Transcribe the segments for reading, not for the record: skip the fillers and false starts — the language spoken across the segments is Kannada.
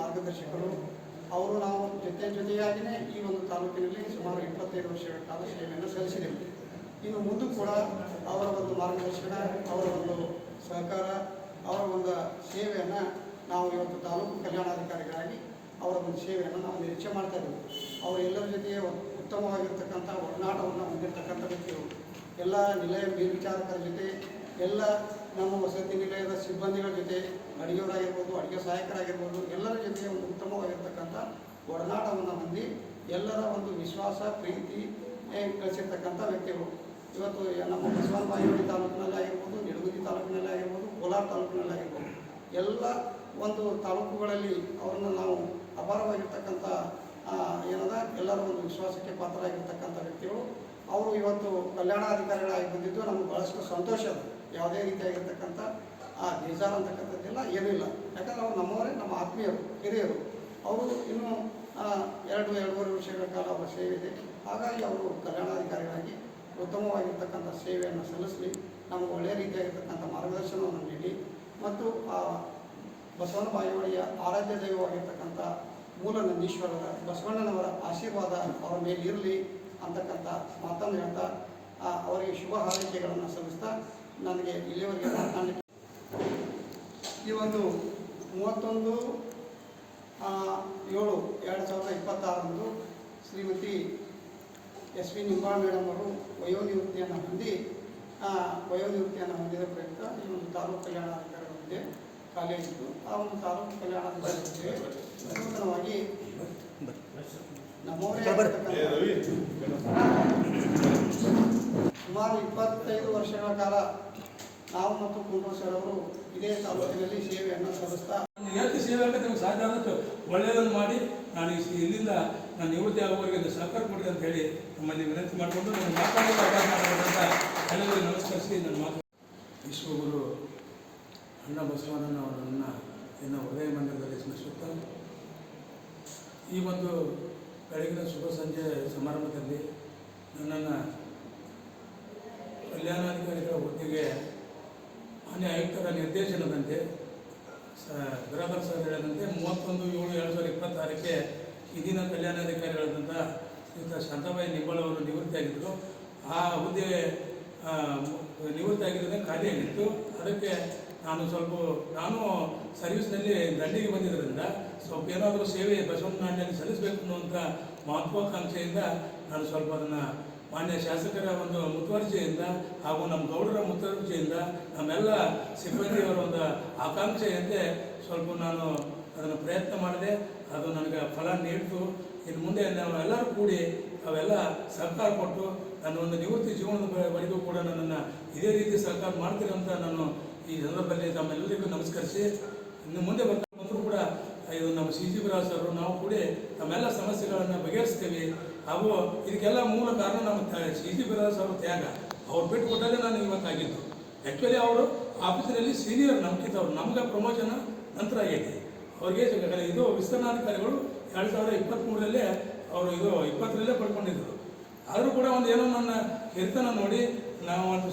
ಮಾರ್ಗದರ್ಶಕರು. ಅವರು ನಾವು ಜೊತೆಯಾಗಿಯೇ ಈ ಒಂದು ತಾಲೂಕಿನಲ್ಲಿ ಸುಮಾರು 25 ವರ್ಷಗಳ ಕಾಲ ಸೇವೆಯನ್ನು ಸಲ್ಲಿಸಿದೆವು. ಇನ್ನು ಮುಂದೂ ಕೂಡ ಅವರ ಒಂದು ಮಾರ್ಗದರ್ಶನ, ಅವರ ಒಂದು ಸಹಕಾರ, ಅವರ ಒಂದು ಸೇವೆಯನ್ನು ನಾವು ಇವತ್ತು ತಾಲೂಕು ಕಲ್ಯಾಣಾಧಿಕಾರಿಗಳಾಗಿ ಅವರ ಒಂದು ಸೇವೆಯನ್ನು ನಾವು ನಿರೀಕ್ಷೆ ಮಾಡ್ತಾ ಇದ್ದೇವೆ. ಅವರು ಎಲ್ಲರ ಜೊತೆಗೆ ಉತ್ತಮವಾಗಿರ್ತಕ್ಕಂಥ ಒಡನಾಟವನ್ನು ಹೊಂದಿರತಕ್ಕಂಥ ವ್ಯಕ್ತಿಗಳು. ಎಲ್ಲ ನಿಲಯ ಮೇಲ್ವಿಚಾರಕರ ಜೊತೆ, ಎಲ್ಲ ನಮ್ಮ ವಸತಿ ನಿಲಯದ ಸಿಬ್ಬಂದಿಗಳ ಜೊತೆ, ಅಡುಗೆಯವರಾಗಿರ್ಬೋದು, ಅಡುಗೆ ಸಹಾಯಕರಾಗಿರ್ಬೋದು, ಎಲ್ಲರ ಜೊತೆ ಒಂದು ಉತ್ತಮವಾಗಿರ್ತಕ್ಕಂಥ ಒಡನಾಟವನ್ನು ಹೊಂದಿ ಎಲ್ಲರ ಒಂದು ವಿಶ್ವಾಸ, ಪ್ರೀತಿ ಗಳಿಸಿರ್ತಕ್ಕಂಥ ವ್ಯಕ್ತಿಗಳು. ಇವತ್ತು ನಮ್ಮ ಬಸವನ ಬಾಗೇವಾಡಿ ತಾಲೂಕಿನಲ್ಲಿ ಆಗಿರ್ಬೋದು, ನಿಡಗುಂದಿ ತಾಲೂಕಿನಲ್ಲಿ ಆಗಿರ್ಬೋದು, ಕೋಲಾರ ತಾಲೂಕಿನಲ್ಲಿ ಆಗಿರ್ಬೋದು, ಎಲ್ಲ ಒಂದು ತಾಲೂಕುಗಳಲ್ಲಿ ಅವರನ್ನು ನಾವು ಅಪಾರವಾಗಿರ್ತಕ್ಕಂಥ ಎಲ್ಲರ ಒಂದು ವಿಶ್ವಾಸಕ್ಕೆ ಪಾತ್ರರಾಗಿರ್ತಕ್ಕಂಥ ವ್ಯಕ್ತಿಗಳು. ಅವರು ಇವತ್ತು ಕಲ್ಯಾಣಾಧಿಕಾರಿಗಳಾಗಿ ಬಂದಿದ್ದು ನಮಗೆ ಭಾಳಷ್ಟು ಸಂತೋಷ. ಅದು ಯಾವುದೇ ರೀತಿಯಾಗಿರ್ತಕ್ಕಂಥ ಬೇಜಾರು ಅಂತಕ್ಕಂಥದ್ದಿಲ್ಲ, ಏನೂ ಇಲ್ಲ. ಯಾಕಂದರೆ ಅವರು ನಮ್ಮವರೇ, ನಮ್ಮ ಆತ್ಮೀಯರು, ಹಿರಿಯರು. ಅವರು ಇನ್ನೂ 2-2.5 ವರ್ಷಗಳ ಕಾಲ ಅವರ ಸೇವೆ ಇದೆ. ಹಾಗಾಗಿ ಅವರು ಕಲ್ಯಾಣಾಧಿಕಾರಿಗಳಾಗಿ ಉತ್ತಮವಾಗಿರ್ತಕ್ಕಂಥ ಸೇವೆಯನ್ನು ಸಲ್ಲಿಸಲಿ, ನಮಗೆ ಒಳ್ಳೆಯ ರೀತಿಯಾಗಿರ್ತಕ್ಕಂಥ ಮಾರ್ಗದರ್ಶನವನ್ನು ನೀಡಿ ಮತ್ತು ಬಸವನ ಬಾಗೇವಾಡಿಯ ಆರಾಧ್ಯ ದೈವವಾಗಿರ್ತಕ್ಕಂಥ ಮೂಲ ನಂದೀಶ್ವರರ ಬಸವಣ್ಣನವರ ಆಶೀರ್ವಾದ ಅವರ ಮೇಲೆ ಇರಲಿ ಅಂತಕ್ಕಂಥ ಮಾತನ್ನು ಹೇಳ್ತಾ ಅವರಿಗೆ ಶುಭ ಹಾರೈಕೆಗಳನ್ನು ಸಲ್ಲಿಸ್ತಾ ನನಗೆ ಇಲ್ಲಿವರೆಗೆ ಮಾತನಾಡಲಿಕ್ಕೆ ಈ ಒಂದು 31/7/2026 Shrimati S V Nimbal madam ಅವರು ವಯೋನಿವೃತ್ತಿಯನ್ನು ಹೊಂದಿದ ಪ್ರಯುಕ್ತ ಈ ಒಂದು ತಾಲೂಕು ಕಲ್ಯಾಣಾಧಿಕಾರಿ ಹುದ್ದೆ ಖಾಲಿಯಾಗಿತ್ತು. ಆ ಒಂದು ತಾಲೂಕು ಕಲ್ಯಾಣಾಧಿಕಾರಿ ಹುದ್ದೆ ನೂತನವಾಗಿ ನಮ್ಮವರೇ ಸುಮಾರು 25 ವರ್ಷಗಳ ಕಾಲ ನಾವು ಮತ್ತು ಕುಂಡ್ರು ಸರ್ ಅವರು ಇದೇ ತಾಲೂಕಿನಲ್ಲಿ ಸೇವೆಯನ್ನು ಸಲ್ಲಿಸ್ತಾ ಎಷ್ಟು ಸೇವೆ ಆಗತ್ತೆ ನಿಮ್ಗೆ ಸಾಧ್ಯ ಆಗುತ್ತೆ ಒಳ್ಳೆಯದನ್ನು ಮಾಡಿ ನಾನು ಇಲ್ಲಿಂದ ನಾನು ನಿವೃತ್ತಿ ಆಗುವವರೆಗೆ ಸಹಕಾರ ಕೊಡಿ ಅಂತ ಹೇಳಿ ನಮ್ಮಲ್ಲಿ ವಿನಂತಿ ಮಾಡಿಕೊಂಡು ನಾನು ಮಾತಾಡೋದು ಅವಕಾಶ ಮಾಡೋದಂತ ಎಲ್ಲರಿಗೂ ನಮಸ್ಕರಿಸಿ ನನ್ನ ಮಾತು. ವಿಶ್ವಗುರು ಅಣ್ಣ ಬಸವಣ್ಣನವರನ್ನು ಇನ್ನು ಹೃದಯ ಮಂದಿರದಲ್ಲಿ ಸ್ಮರಿಸುತ್ತಾ ಈ ಒಂದು ಬೆಳಗಿನ ಶುಭ ಸಂಜೆ ಸಮಾರಂಭದಲ್ಲಿ ನನ್ನನ್ನು ಕಲ್ಯಾಣಾಧಿಕಾರಿಗಳ ಹುದ್ದೆಗೆ ಮಾನ್ಯ ಆಯುಕ್ತರ ನಿರ್ದೇಶನದಂತೆ ಬಿರಾದರ್ ಸರ್ ಹೇಳಿದಂತೆ 31/7/2026 ಇಂದಿನ ಕಲ್ಯಾಣಾಧಿಕಾರಿಗಳಾದಂಥ ಶ್ರೀಯುತ ಶಾಂತಾಬಾಯಿ ನಿಂಬಾಳ್ ಅವರು ನಿವೃತ್ತಿಯಾಗಿದ್ದರು. ಆ ಹುದ್ದೆ ನಿವೃತ್ತಿಯಾಗಿರೋದೇ ಖಾಲಿಯಾಗಿತ್ತು. ಅದಕ್ಕೆ ನಾನು ಸರ್ವಿಸ್ನಲ್ಲಿ ದಂಡಿಗೆ ಬಂದಿದ್ದರಿಂದ ಸ್ವಲ್ಪ ಏನಾದರೂ ಸೇವೆ ಬಸವಣ್ಣನಲ್ಲಿ ಸಲ್ಲಿಸಬೇಕು ಅನ್ನುವಂಥ ಮಹತ್ವಾಕಾಂಕ್ಷೆಯಿಂದ ನಾನು ಸ್ವಲ್ಪ ಅದನ್ನು ಮಾನ್ಯ ಶಾಸಕರ ಒಂದು ಮುತುವರ್ಜಿಯಿಂದ ಹಾಗೂ ನಮ್ಮ ಗೌಡರ ಮುತುವರ್ಜಿಯಿಂದ ನಮ್ಮೆಲ್ಲ ಸಿಬ್ಬಂದಿಯವರ ಒಂದು ಆಕಾಂಕ್ಷೆಯಂತೆ ಸ್ವಲ್ಪ ನಾನು ಅದನ್ನು ಪ್ರಯತ್ನ ಮಾಡಿದೆ. ಅದು ನನಗೆ ಫಲ ನೀಡಿತು. ಇನ್ನು ಮುಂದೆ ನಾವು ಎಲ್ಲರೂ ಕೂಡಿ ಅವೆಲ್ಲ ಸಹಕಾರ ಕೊಟ್ಟು ನನ್ನ ಒಂದು ನಿವೃತ್ತಿ ಜೀವನದವರೆಗೂ ಕೂಡ ನನ್ನನ್ನು ಇದೇ ರೀತಿ ಸಹಕಾರ ಮಾಡ್ತೀರಿ ಅಂತ ನಾನು ಈ ಸಂದರ್ಭದಲ್ಲಿ ತಮ್ಮೆಲ್ಲರಿಗೂ ನಮಸ್ಕರಿಸಿ ಇನ್ನು ಮುಂದೆ ಬರ್ತಾ ಬಂದರೂ ಕೂಡ ಇದು ನಮ್ಮ CG ಬಿರಾಸ್ ಅವರು ನಾವು ಕೂಡ ತಮ್ಮೆಲ್ಲ ಸಮಸ್ಯೆಗಳನ್ನು ಬಗೆಹರಿಸ್ತೀವಿ. ಹಾಗೂ ಇದಕ್ಕೆಲ್ಲ ಮೂಲ ಕಾರಣ ನಮ್ಮ CG ಬಿರಾಸ್ ಅವರು ತ್ಯಾಗ. ಅವ್ರು ಬಿಟ್ಟು ಕೊಟ್ಟಲ್ಲೇ ನಾನು ಇವತ್ತಾಗಿದ್ದು. ಆ್ಯಕ್ಚುಲಿ ಅವರು ಆಫೀಸಿನಲ್ಲಿ ಸೀನಿಯರ್ ನಮ್ಗಿದ್ದವ್ರು, ನಮ್ಗೆ ಪ್ರಮೋಷನ್ ನಂತರ ಆಗೈತೆ. ಅವ್ರಿಗೆ ಇದು ವಿಸ್ತರಣಾಧಿಕಾರಿಗಳು 2023 ಅವರು 20 ಪಡ್ಕೊಂಡಿದ್ರು. ಆದರೂ ಕೂಡ ಒಂದು ಏನೋ ನನ್ನ ಹಿರಿತನ ನೋಡಿ ನಾವು ಒಂದು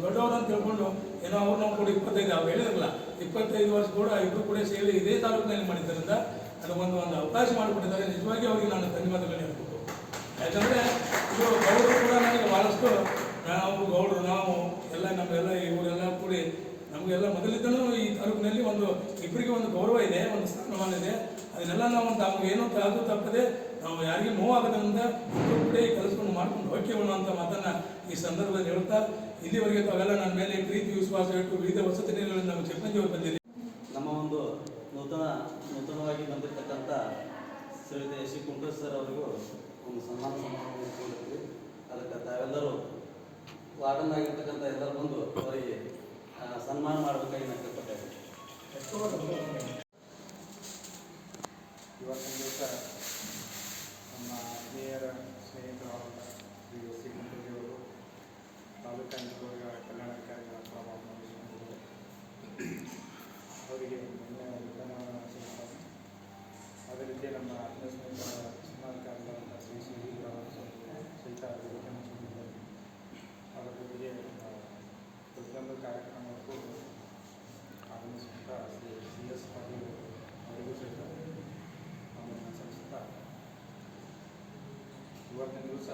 ದೊಡ್ಡವರು ಅಂತ ತಿಳ್ಕೊಂಡು ಏನೋ ಅವ್ರು ನಾವು ಕೂಡ 25 ಅವ್ರು ಹೇಳಿದ್ರಲ್ಲ 25 ವರ್ಷ ಕೂಡ ಇಬ್ಬರು ಕೂಡ ಸೇವೆ ಇದೇ ತಾಲೂಕಿನಲ್ಲಿ ಮಾಡಿದ್ದರಿಂದ ನನಗೊಂದು ಅವಕಾಶ ಮಾಡಿಕೊಟ್ಟಿದ್ದಾರೆ. ನಿಜವಾಗಿ ಅವರಿಗೆ ನಾನು ಧನ್ಯವಾದಗಳು ಹೇಳ್ಬೇಕು. ಯಾಕಂದರೆ ಇದು ಗೌಡರು ಕೂಡ ನನಗೆ ಭಾಳಷ್ಟು ಗೌಡರು ನಾವು ಎಲ್ಲ ನಮ್ಮೆಲ್ಲ ಇವರೆಲ್ಲ ಕೂಡಿ ನಮಗೆಲ್ಲ ಮೊದಲಿದ್ದನೂ ಈ ತಾಲೂಕಿನಲ್ಲಿ ಇಬ್ಬರಿಗೆ ಒಂದು ಗೌರವ ಇದೆ, ಒಂದು ಸ್ಥಾನಮಾನ ಇದೆ. ಅದನ್ನೆಲ್ಲ ನಾವು ನಮ್ಗೆ ಏನೋ ಅದು ತಪ್ಪದೆ ನಾವು ಯಾರಿಗೂ ನೋವಾಗದ್ರಿಂದ ಕೂಡ ಈ ಕೆಲಸವನ್ನು ಮಾಡ್ಕೊಂಡು ಹೋಗ್ಯವಣ ಅಂತ ಮಾತನ್ನು ಈ ಸಂದರ್ಭದಲ್ಲಿ ಹೇಳ್ತಾ ಇಲ್ಲಿವರೆಗೆ ತಾವೆಲ್ಲ ನನ್ನ ಮೇಲೆ ಪ್ರೀತಿ ವಿಶ್ವಾಸ ಇಟ್ಟು ವಿವಿಧ ವಸತಿ ನಿಲಯಗಳಲ್ಲಿ ನಮ್ಮ ಸಿಬ್ಬಂದಿಯವರು ಬಂದಿದೆ. ನಮ್ಮ ಒಂದು ನೂತನವಾಗಿ ಬಂದಿರತಕ್ಕಂಥ ಶ್ರೀಯುತ ಎಸ್ ಸಿ ಕುಂಟ್ರು ಸರ್ ಅವರಿಗೂ ಒಂದು ಸನ್ಮಾನ ಸಮಾರಂಭ ಇಟ್ಕೊಂಡಿದ್ವಿ. ಅದಕ್ಕೆ ತಾವೆಲ್ಲರೂ ವಾರ್ಡನ್ ಆಗಿರ್ತಕ್ಕಂಥ ಎಲ್ಲರೂ ಬಂದು ಅವರಿಗೆ ಸನ್ಮಾನ ಮಾಡಬೇಕಾಗಿ ನಾನು ಕೇಳ್ಪಟ್ಟೆ. ಇವತ್ತಿನ ದಿವಸ ನಮ್ಮ ಆತ್ಮೀಯರ ಸ್ನೇಹಿತರಾದ ಶ್ರೀ ಎಸ್ ಸಿ ಕುಂಟೂರಿಯವರು ತಾಲೂಕು ಕಲ್ಯಾಣಾಧಿಕಾರಿಗಳ ಅವರಿಗೆ ಅದೇ ರೀತಿ ನಮ್ಮ ಆತ್ಮೀಯ ಸ್ನೇಹಿತರ ಸಮಾಧಿಕಾರಿಗಳಾದ ಶ್ರೀ ಸಹಿತ ಅದರ ಜೊತೆಗೆ ಪ್ರತಿಯೊಂದು ಕಾರ್ಯಕ್ರಮಕ್ಕೂ ಆಗಮಿಸಿದಂಥ ಶ್ರೀ CS ಪಾಟೀಲ್ ಅವರಿಗೂ ಸಹಿತ ಇವತ್ತಿನ ದಿವಸ